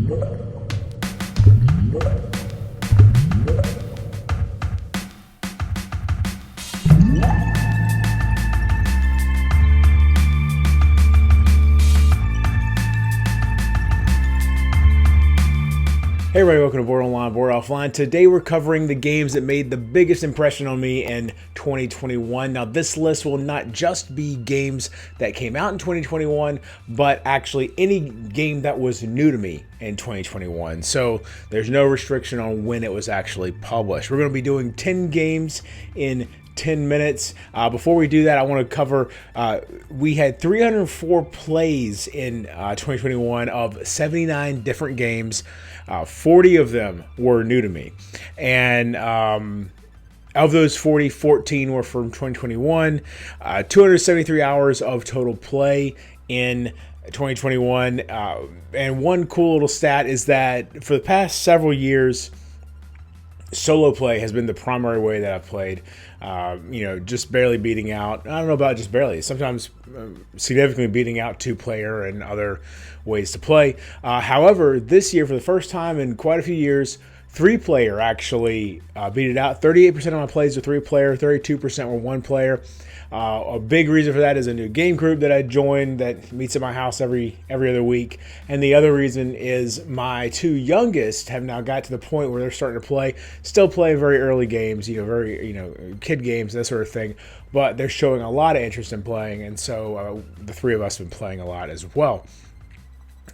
Hey everybody, welcome to Board Online, Board Offline. Today we're covering the games that made the biggest impression on me in 2021. Now this list will not just be games that came out in 2021, but actually any game that was new to me in 2021. So there's no restriction on when it was actually published. We're going to be doing 10 games in 10 minutes. Before we do that, I want to cover, we had 304 plays in 2021 of 79 different games. 40 of them were new to me. And of those 40, 14 were from 2021. 273 hours of total play in 2021. And one cool little stat is that for the past several years, solo play has been the primary way that I've played. Just barely beating out. I don't know about just barely. Sometimes significantly beating out two-player and other ways to play. However, this year, for the first time in quite a few years, three-player actually beat it out. 38% of my plays were three-player, 32% were one-player. A big reason for that is a new game group that I joined that meets at my house every other week. And the other reason is my two youngest have now got to the point where they're starting to play, still play very early games, kid games, that sort of thing. But they're showing a lot of interest in playing. And so the three of us have been playing a lot as well.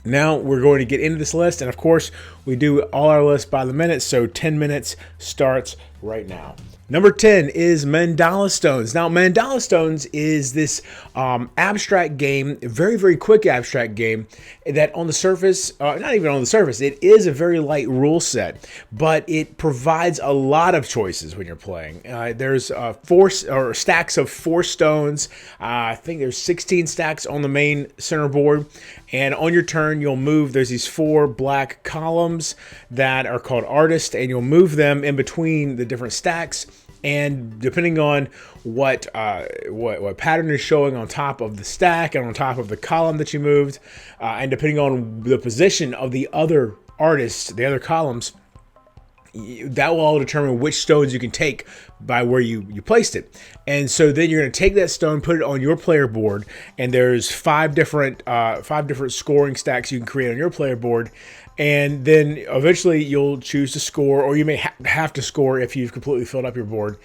Now we're going to get into this list. And of course, we do all our lists by the minute. So 10 minutes starts right now. Number 10 is Mandala Stones. Now, Mandala Stones is this abstract game, very, very quick abstract game that on the surface, not even on the surface, it is a very light rule set, but it provides a lot of choices when you're playing. There's stacks of 4 stones. I think there's 16 stacks on the main center board. And on your turn, you'll move, there's these 4 black columns that are called artists, and you'll move them in between the different stacks. And depending on what pattern is showing on top of the stack and on top of the column that you moved, and depending on the position of the other artists, the other columns, that will all determine which stones you can take by where you placed it. And so then you're going to take that stone, put it on your player board, and there's 5 different scoring stacks you can create on your player board. And then eventually you'll choose to score, or you may have to score if you've completely filled up your board,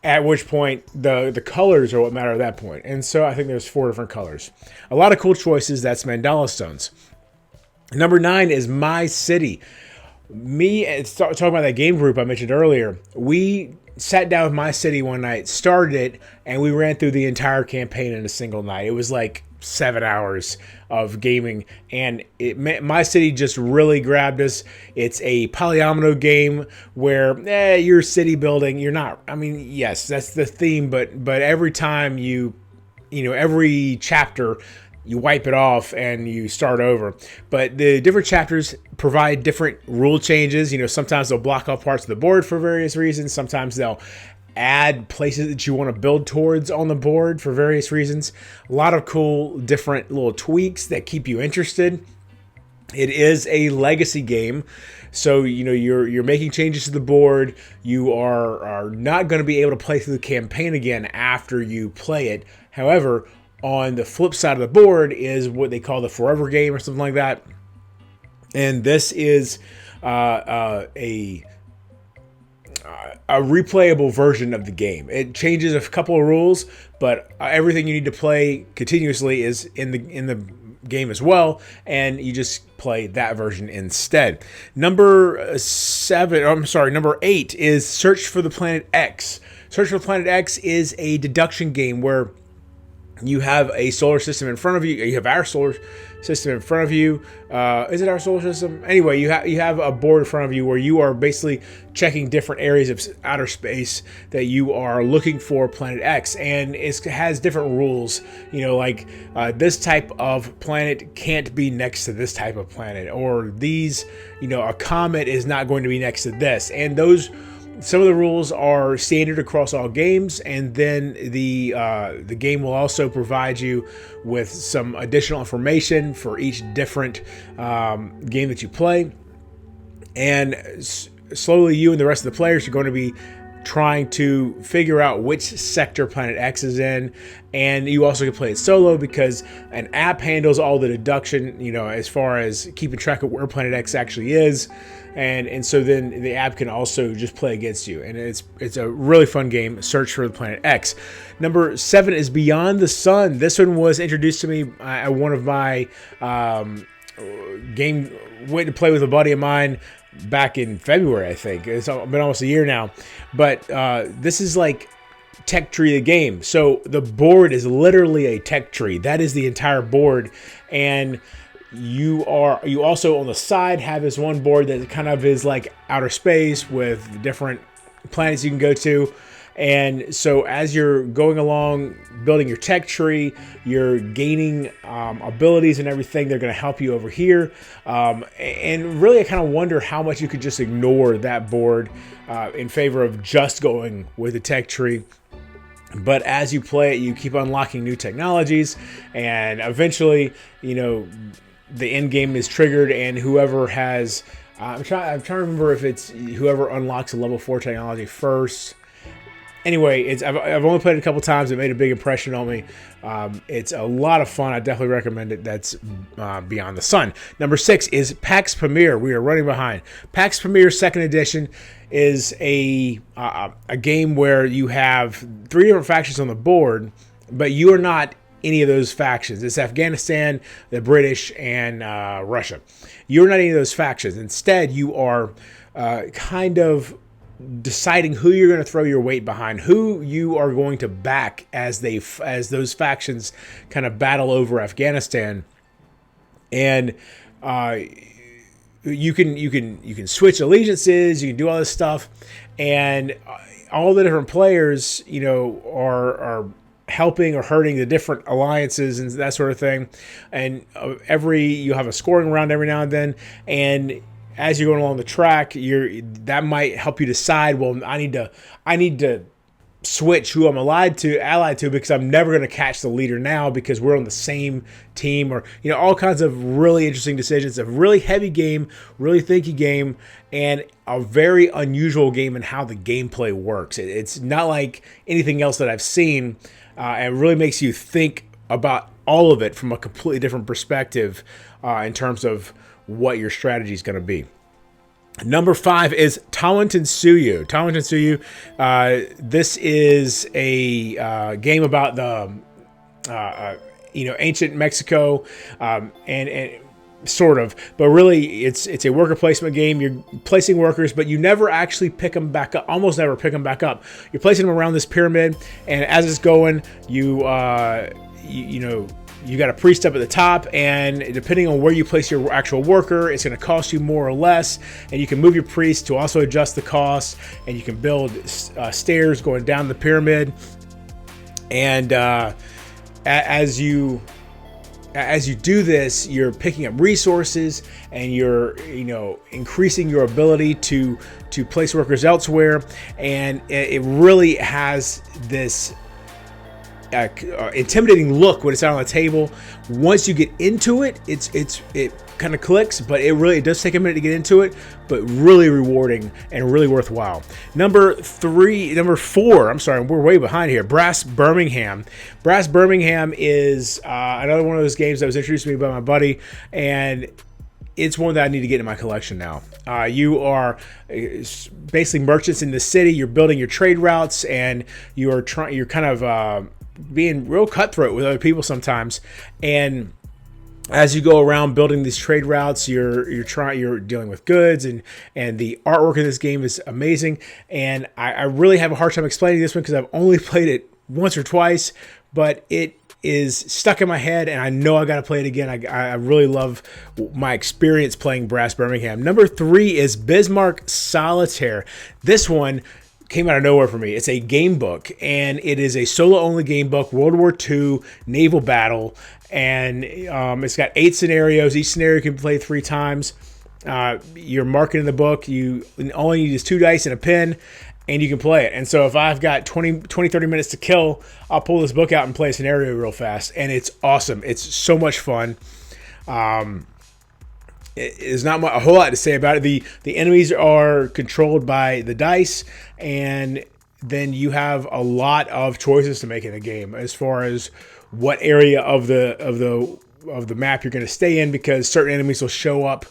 at which point the colors are what matter at that point. And so I think there's 4 different colors. A lot of cool choices. That's Mandala Stones. Number 9 is My City. Talking about that game group I mentioned earlier, we sat down with My City one night, started it, and we ran through the entire campaign in a single night. It was like 7 hours of gaming, and My City just really grabbed us. It's a polyomino game where you're city building. You're not. I mean, yes, that's the theme, but every time every chapter, you wipe it off and you start over. But the different chapters provide different rule changes. Sometimes they'll block off parts of the board for various reasons. Sometimes they'll add places that you want to build towards on the board for various reasons. A lot of cool different little tweaks that keep you interested. It is a legacy game, so you're making changes to the board. You are not going to be able to play through the campaign again after you play it. However, on the flip side of the board is what they call the forever game or something like that. And this is a replayable version of the game. It changes a couple of rules, but everything you need to play continuously is in the game as well, and you just play that version instead. Number 8 is Search for the Planet X. Search for the Planet X is a deduction game where you have a solar system in front of you. You have our solar system in front of you. Is it our solar system? Anyway, you have a board in front of you where you are basically checking different areas of outer space that you are looking for Planet X, and it has different rules. This type of planet can't be next to this type of planet, or a comet is not going to be next to this, and those some of the rules are standard across all games, and then the game will also provide you with some additional information for each different game that you play. And slowly, you and the rest of the players are going to be trying to figure out which sector Planet X is in. And you also can play it solo because an app handles all the deduction, as far as keeping track of where Planet X actually is. And so then the app can also just play against you. And it's a really fun game, Search for the Planet X. Number 7 is Beyond the Sun. This one was introduced to me at one of my game, went to play with a buddy of mine back in February, I think. It's been almost a year now. But this is like tech tree the game. So the board is literally a tech tree. That is the entire board. And you also on the side have this one board that kind of is like outer space with different planets you can go to. And so as you're going along building your tech tree, you're gaining abilities and everything. They're going to help you over here. And really, I kind of wonder how much you could just ignore that board in favor of just going with the tech tree. But as you play it, you keep unlocking new technologies, and eventually, the end game is triggered, and whoever has, I'm trying to remember if it's whoever unlocks a level 4 technology first. Anyway, I've only played it a couple times. It made a big impression on me. It's a lot of fun. I definitely recommend it. That's Beyond the Sun. Number 6 is PAX Premier. We are running behind. PAX Premier 2nd Edition is a game where you have 3 different factions on the board, but you are not any of those factions. It's Afghanistan, the British, and Russia. You're not any of those factions. Instead, you are kind of deciding who you're going to throw your weight behind, who you are going to back as those factions kind of battle over Afghanistan. And you can switch allegiances, you can do all this stuff, and all the different players, are helping or hurting the different alliances and that sort of thing. And you have a scoring round every now and then, and as you're going along the track, that might help you decide, well, I need to switch who I'm allied to because I'm never going to catch the leader now because we're on the same team, or all kinds of really interesting decisions. A really heavy game, really thinky game, and a very unusual game in how the gameplay works. It's not like anything else that I've seen. It really makes you think about all of it from a completely different perspective in terms of what your strategy is going to be. Number 5 is Tawantinsuyu. Tawantinsuyu. This is a game about the ancient Mexico, and sort of, but really it's a worker placement game. You're placing workers, but you never actually pick them back up. Almost never pick them back up. You're placing them around this pyramid, and as it's going, you got a priest up at the top, and depending on where you place your actual worker, it's going to cost you more or less, and you can move your priest to also adjust the cost, and you can build stairs going down the pyramid. And as you do this, you're picking up resources, and you're increasing your ability to place workers elsewhere, and it really has this intimidating look when it's out on the table. Once you get into it, it kind of clicks, but it does take a minute to get into it, but really rewarding and really worthwhile. Number 4, I'm sorry, we're way behind here. Brass Birmingham. Brass Birmingham is another one of those games that was introduced to me by my buddy, and it's one that I need to get in my collection now. You are basically merchants in the city. You're building your trade routes, and you're kind of being real cutthroat with other people sometimes. And as you go around building these trade routes, you're dealing with goods, and the artwork in this game is amazing. And I really have a hard time explaining this one because I've only played it once or twice, but it is stuck in my head, and I know I got to play it again. I really love my experience playing Brass Birmingham. Number 3 is Bismarck Solitaire. This one came out of nowhere for me. It's a game book, and it is a solo-only game book, World War II naval battle, and it's got 8 scenarios. Each scenario can be played 3 times, You're marking in the book. You only need is 2 dice and a pen, and you can play it. And so if I've got 30 minutes to kill, I'll pull this book out and play a scenario real fast. And it's awesome. It's so much fun. There's not a whole lot to say about it. The enemies are controlled by the dice, and then you have a lot of choices to make in the game as far as what area of the map you're going to stay in, because certain enemies will show up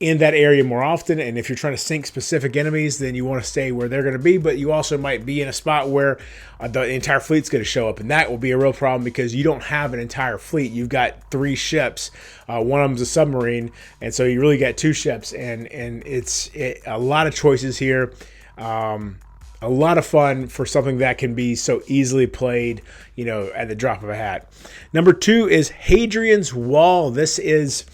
in that area more often. And if you're trying to sink specific enemies, then you want to stay where they're going to be. But you also might be in a spot where the entire fleet's going to show up, and that will be a real problem because you don't have an entire fleet. You've got 3 ships. One of them's a submarine, and so you really got 2 ships, and it's a lot of choices here. A lot of fun for something that can be so easily played, at the drop of a hat. Number 2 is Hadrian's Wall. This is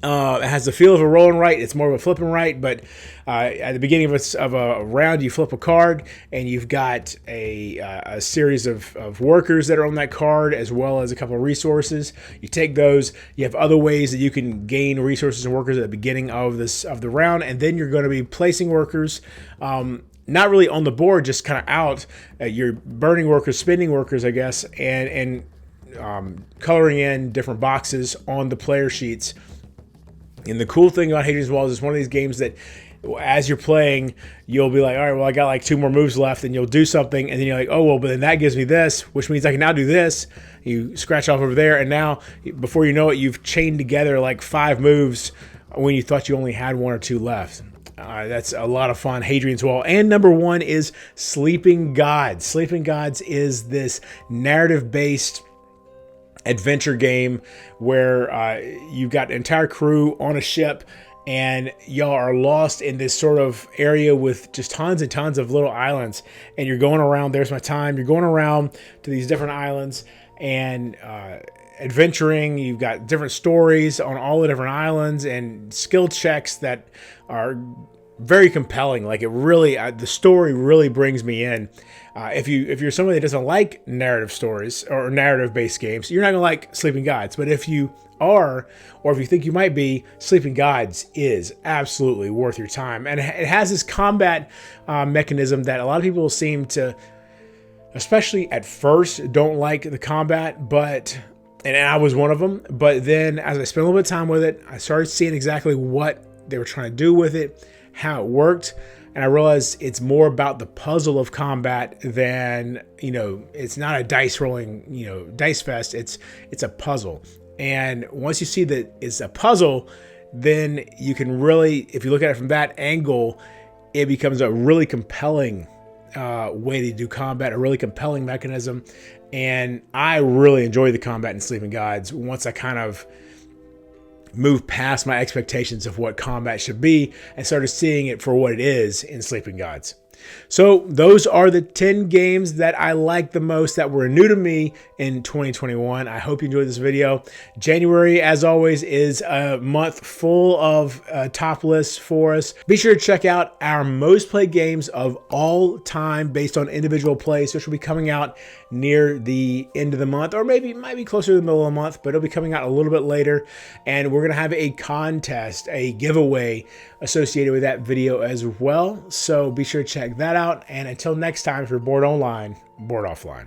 it has the feel of a roll and write. It's more of a flip and write, but at the beginning of a round, you flip a card, and you've got a series of workers that are on that card, as well as a couple of resources. You take those. You have other ways that you can gain resources and workers at the beginning of the round, and then you're going to be placing workers. Not really on the board, just kind of out. You're burning workers, spending workers, I guess, and coloring in different boxes on the player sheets. And the cool thing about Hadrian's Wall is it's one of these games that as you're playing, you'll be like, all right, well, I got like 2 more moves left, and you'll do something, and then you're like, oh, well, but then that gives me this, which means I can now do this. You scratch off over there, and now, before you know it, you've chained together like 5 moves when you thought you only had 1 or 2 left. That's a lot of fun. Hadrian's Wall. And number 1 is Sleeping Gods. Sleeping Gods is this narrative-based adventure game where you've got an entire crew on a ship, and y'all are lost in this sort of area with just tons and tons of little islands, and you're going around. There's my time. You're going around to these different islands and adventuring. You've got different stories on all the different islands and skill checks that are very compelling. Like, it really, the story really brings me in. If you're somebody that doesn't like narrative stories or narrative-based games, you're not gonna like Sleeping Gods. But if you are, or if you think you might be, Sleeping Gods is absolutely worth your time. And it has this combat mechanism that a lot of people seem to, especially at first, don't like the combat, but. And I was one of them. But then as I spent a little bit of time with it, I started seeing exactly what they were trying to do with it, how it worked. And I realized it's more about the puzzle of combat than, it's not a dice rolling, dice fest. It's a puzzle. And once you see that it's a puzzle, then you can really, if you look at it from that angle, it becomes a really compelling way to do combat, a really compelling mechanism. And I really enjoy the combat in Sleeping Gods once I kind of moved past my expectations of what combat should be and started seeing it for what it is in Sleeping Gods. So those are the 10 games that I like the most that were new to me in 2021. I hope you enjoyed this video. January, as always, is a month full of top lists for us. Be sure to check out our most played games of all time based on individual plays, which will be coming out near the end of the month, or maybe it might be closer to the middle of the month, but it'll be coming out a little bit later. And we're going to have a contest, a giveaway associated with that video as well. So be sure to check that out. And until next time, if you're bored online, board offline.